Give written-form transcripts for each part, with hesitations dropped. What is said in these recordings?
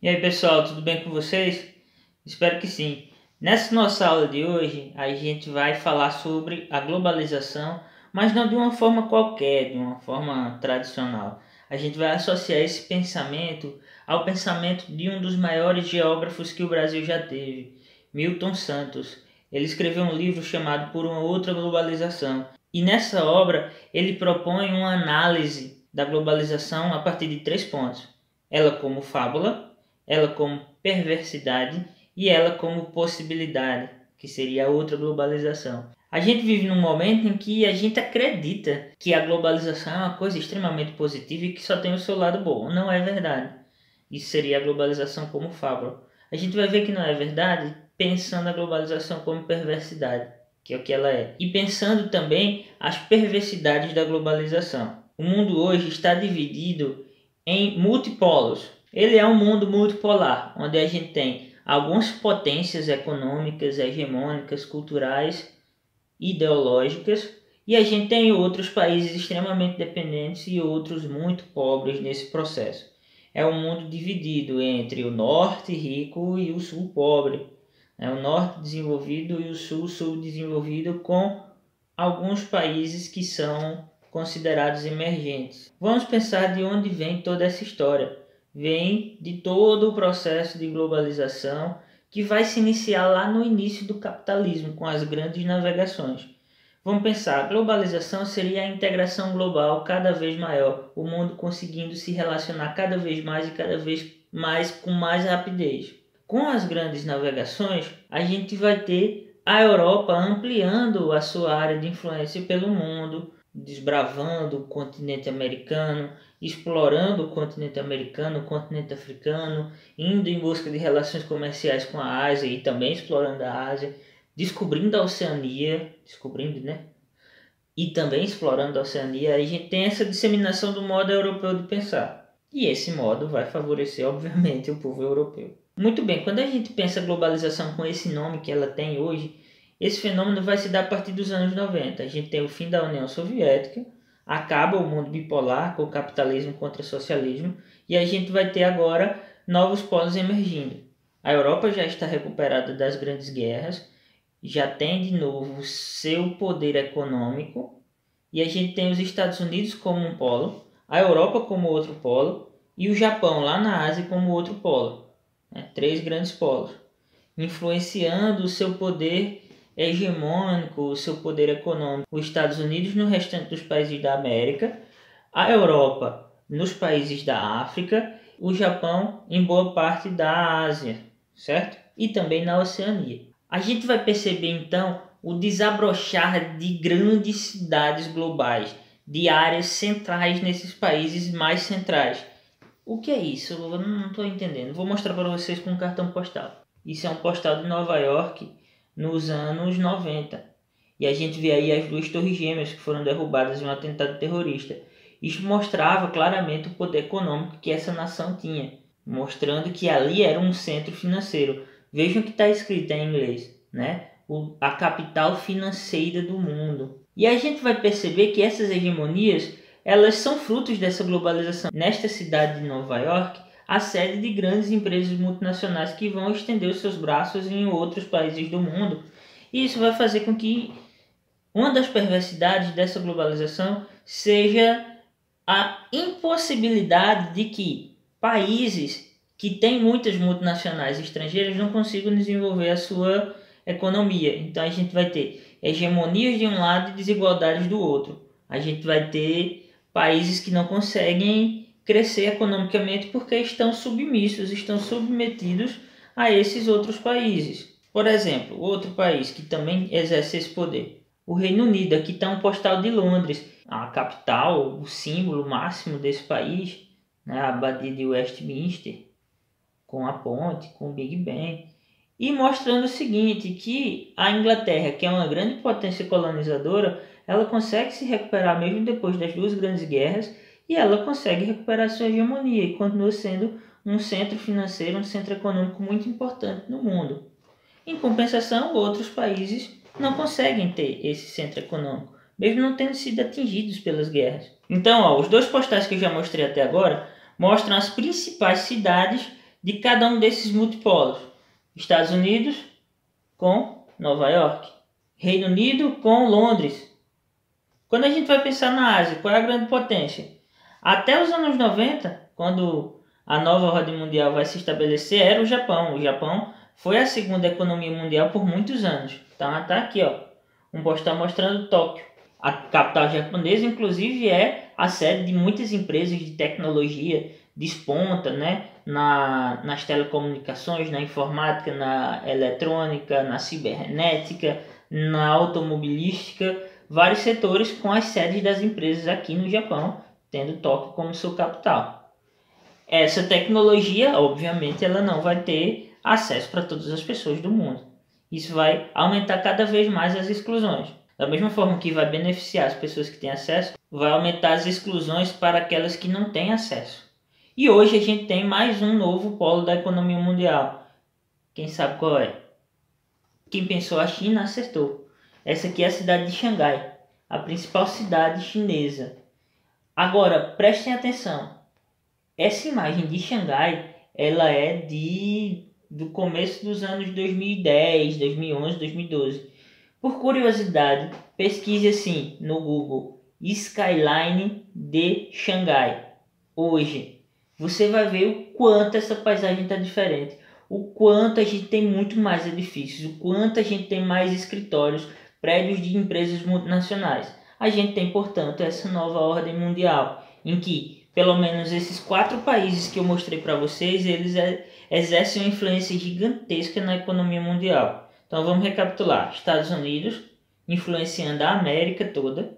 E aí pessoal, tudo bem com vocês? Espero que sim. Nessa nossa aula de hoje, a gente vai falar sobre a globalização, mas não de uma forma qualquer, de uma forma tradicional. A gente vai associar esse pensamento ao pensamento de um dos maiores geógrafos que o Brasil já teve, Milton Santos. Ele escreveu um livro chamado Por uma Outra Globalização. E nessa obra, ele propõe uma análise da globalização a partir de 3 pontos. Ela como fábula, ela como perversidade e ela como possibilidade, que seria a outra globalização. A gente vive num momento em que a gente acredita que a globalização é uma coisa extremamente positiva e que só tem o seu lado bom. Não é verdade. Isso seria a globalização como fábula. A gente vai ver que não é verdade pensando a globalização como perversidade, que é o que ela é. E pensando também as perversidades da globalização. O mundo hoje está dividido em multipolos. Ele é um mundo multipolar, onde a gente tem algumas potências econômicas, hegemônicas, culturais, ideológicas, e a gente tem outros países extremamente dependentes e outros muito pobres nesse processo. É um mundo dividido entre o norte rico e o sul pobre. É o norte desenvolvido e o sul subdesenvolvido, com alguns países que são considerados emergentes. Vamos pensar de onde vem toda essa história. Vem de todo o processo de globalização que vai se iniciar lá no início do capitalismo, com as grandes navegações. Vamos pensar, a globalização seria a integração global cada vez maior, o mundo conseguindo se relacionar cada vez mais e cada vez mais com mais rapidez. Com as grandes navegações, a gente vai ter a Europa ampliando a sua área de influência pelo mundo, desbravando o continente americano, explorando o continente americano, o continente africano, indo em busca de relações comerciais com a Ásia e também explorando a Ásia, descobrindo a Oceania, e também explorando a Oceania. Aí a gente tem essa disseminação do modo europeu de pensar. E esse modo vai favorecer, obviamente, o povo europeu. Muito bem, quando a gente pensa a globalização com esse nome que ela tem hoje, esse fenômeno vai se dar a partir dos anos 90. A gente tem o fim da União Soviética, acaba o mundo bipolar com o capitalismo contra o socialismo, e a gente vai ter agora novos polos emergindo. A Europa já está recuperada das grandes guerras, já tem de novo seu poder econômico, e a gente tem os Estados Unidos como um polo, a Europa como outro polo e o Japão lá na Ásia como outro polo. 3 grandes polos, influenciando o seu poder hegemônico, o seu poder econômico. Os Estados Unidos no restante dos países da América, a Europa nos países da África, o Japão em boa parte da Ásia, certo? E também na Oceania. A gente vai perceber então o desabrochar de grandes cidades globais, de áreas centrais nesses países mais centrais. O que é isso? Eu não estou entendendo. Vou mostrar para vocês com um cartão postal. Isso é um postal de Nova York nos anos 90. E a gente vê aí as 2 torres gêmeas que foram derrubadas em um atentado terrorista. Isso mostrava claramente o poder econômico que essa nação tinha, mostrando que ali era um centro financeiro. Vejam que está escrito em inglês, né? A capital financeira do mundo. E a gente vai perceber que essas hegemonias, elas são frutos dessa globalização. Nesta cidade de Nova York, a sede de grandes empresas multinacionais que vão estender os seus braços em outros países do mundo. E isso vai fazer com que uma das perversidades dessa globalização seja a impossibilidade de que países que têm muitas multinacionais estrangeiras não consigam desenvolver a sua economia. Então a gente vai ter hegemonias de um lado e desigualdades do outro. A gente vai ter países que não conseguem crescer economicamente porque estão submissos, estão submetidos a esses outros países. Por exemplo, outro país que também exerce esse poder, o Reino Unido. Aqui está um postal de Londres, a capital, o símbolo máximo desse país, né, a Abadia de Westminster, com a ponte, com o Big Ben, e mostrando o seguinte, que a Inglaterra, que é uma grande potência colonizadora, ela consegue se recuperar mesmo depois das 2 grandes guerras, e ela consegue recuperar sua hegemonia e continua sendo um centro financeiro, um centro econômico muito importante no mundo. Em compensação, outros países não conseguem ter esse centro econômico, mesmo não tendo sido atingidos pelas guerras. Então, os 2 postais que eu já mostrei até agora mostram as principais cidades de cada um desses multipolos. Estados Unidos com Nova York, Reino Unido com Londres. Quando a gente vai pensar na Ásia, qual é a grande potência? Até os anos 90, quando a nova ordem mundial vai se estabelecer, era o Japão. O Japão foi a segunda economia mundial por muitos anos. Então tá aqui, ó, um postal mostrando Tóquio. A capital japonesa, inclusive, é a sede de muitas empresas de tecnologia desponta, né? Nas telecomunicações, na informática, na eletrônica, na cibernética, na automobilística, vários setores com as sedes das empresas aqui no Japão, tendo Tóquio como sua capital. Essa tecnologia, obviamente, ela não vai ter acesso para todas as pessoas do mundo. Isso vai aumentar cada vez mais as exclusões. Da mesma forma que vai beneficiar as pessoas que têm acesso, vai aumentar as exclusões para aquelas que não têm acesso. E hoje a gente tem mais um novo polo da economia mundial. Quem sabe qual é? Quem pensou a China acertou. Essa aqui é a cidade de Xangai, a principal cidade chinesa. Agora, prestem atenção. Essa imagem de Xangai, ela é do começo dos anos 2010, 2011, 2012. Por curiosidade, pesquise assim no Google, Skyline de Xangai. Hoje, você vai ver o quanto essa paisagem está diferente. O quanto a gente tem muito mais edifícios, o quanto a gente tem mais escritórios, prédios de empresas multinacionais. A gente tem, portanto, essa nova ordem mundial, em que, pelo menos esses 4 países que eu mostrei para vocês, eles exercem uma influência gigantesca na economia mundial. Então vamos recapitular. Estados Unidos, influenciando a América toda.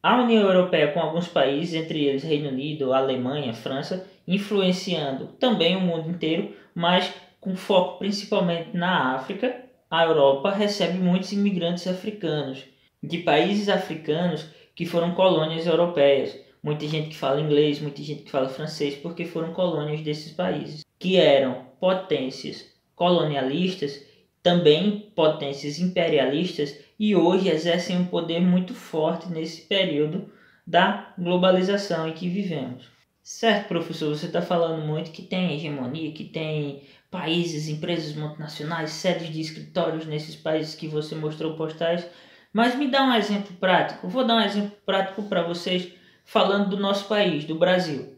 A União Europeia com alguns países, entre eles Reino Unido, Alemanha, França, influenciando também o mundo inteiro, mas com foco principalmente na África. A Europa recebe muitos imigrantes africanos, de países africanos que foram colônias europeias. Muita gente que fala inglês, muita gente que fala francês, porque foram colônias desses países, que eram potências colonialistas, também potências imperialistas, e hoje exercem um poder muito forte nesse período da globalização em que vivemos. Certo, professor, você está falando muito que tem hegemonia, que tem países, empresas multinacionais, sedes de escritórios nesses países que você mostrou postais, mas me dá um exemplo prático. Vou dar um exemplo prático para vocês falando do nosso país, do Brasil.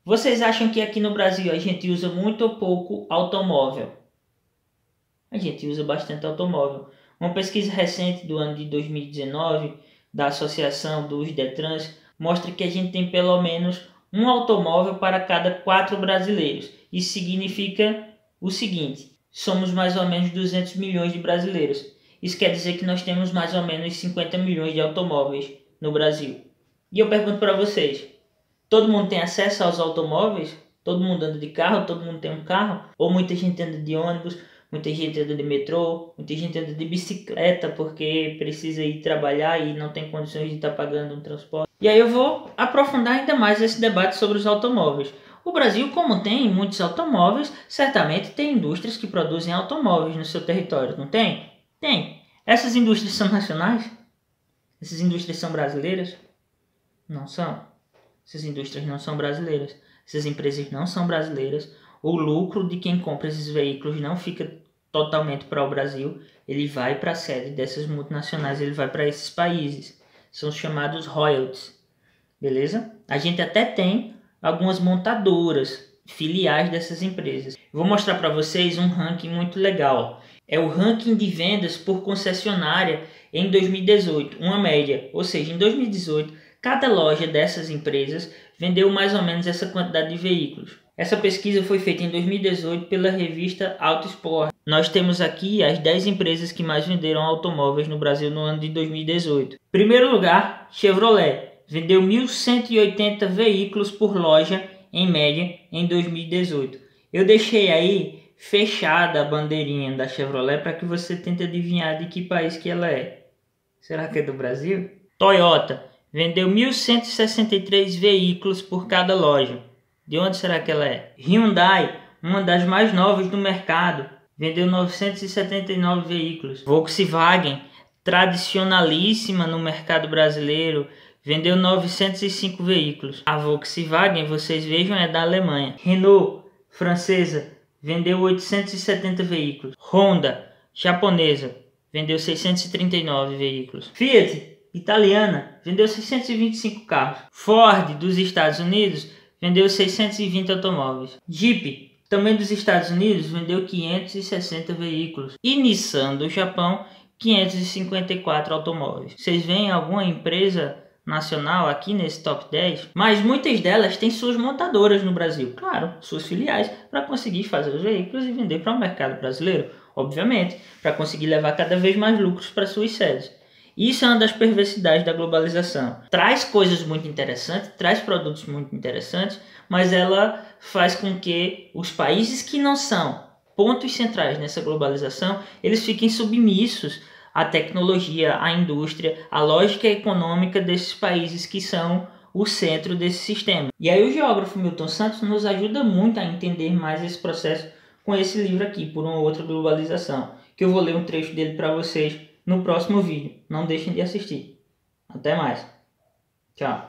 Vocês acham que aqui no Brasil a gente usa muito ou pouco automóvel? A gente usa bastante automóvel. Uma pesquisa recente do ano de 2019 da Associação dos Detrans mostra que a gente tem pelo menos um automóvel para cada 4 brasileiros. Isso significa o seguinte: somos mais ou menos 200 milhões de brasileiros. Isso quer dizer que nós temos mais ou menos 50 milhões de automóveis no Brasil. E eu pergunto para vocês, todo mundo tem acesso aos automóveis? Todo mundo anda de carro? Todo mundo tem um carro? Ou muita gente anda de ônibus? Muita gente anda de metrô, muita gente anda de bicicleta porque precisa ir trabalhar e não tem condições de estar pagando um transporte. E aí eu vou aprofundar ainda mais esse debate sobre os automóveis. O Brasil, como tem muitos automóveis, certamente tem indústrias que produzem automóveis no seu território, não tem? Tem. Essas indústrias são nacionais? Essas indústrias são brasileiras? Não são. Essas indústrias não são brasileiras. Essas empresas não são brasileiras. O lucro de quem compra esses veículos não fica totalmente para o Brasil, ele vai para a sede dessas multinacionais, ele vai para esses países. São chamados royalties, beleza? A gente até tem algumas montadoras, filiais dessas empresas. Vou mostrar para vocês um ranking muito legal. É o ranking de vendas por concessionária em 2018, uma média. Ou seja, em 2018, cada loja dessas empresas vendeu mais ou menos essa quantidade de veículos. Essa pesquisa foi feita em 2018 pela revista Auto Sport. Nós temos aqui as 10 empresas que mais venderam automóveis no Brasil no ano de 2018. Primeiro lugar, Chevrolet. Vendeu 1.180 veículos por loja, em média, em 2018. Eu deixei aí fechada a bandeirinha da Chevrolet para que você tente adivinhar de que país que ela é. Será que é do Brasil? Toyota. Vendeu 1.163 veículos por cada loja. De onde será que ela é? Hyundai, uma das mais novas do mercado, vendeu 979 veículos. Volkswagen, tradicionalíssima no mercado brasileiro, vendeu 905 veículos. A Volkswagen, vocês vejam, é da Alemanha. Renault, francesa, vendeu 870 veículos. Honda, japonesa, vendeu 639 veículos. Fiat, italiana, vendeu 625 carros. Ford, dos Estados Unidos, vendeu 620 automóveis. Jeep, também dos Estados Unidos, vendeu 560 veículos. E Nissan, do Japão, 554 automóveis. Vocês veem alguma empresa nacional aqui nesse top 10? Mas muitas delas têm suas montadoras no Brasil. Claro, suas filiais, para conseguir fazer os veículos e vender para o mercado brasileiro. Obviamente, para conseguir levar cada vez mais lucros para suas sedes. Isso é uma das perversidades da globalização. Traz coisas muito interessantes, traz produtos muito interessantes, mas ela faz com que os países que não são pontos centrais nessa globalização, eles fiquem submissos à tecnologia, à indústria, à lógica econômica desses países que são o centro desse sistema. E aí o geógrafo Milton Santos nos ajuda muito a entender mais esse processo com esse livro aqui, Por uma Outra Globalização, que eu vou ler um trecho dele para vocês no próximo vídeo. Não deixem de assistir. Até mais. Tchau.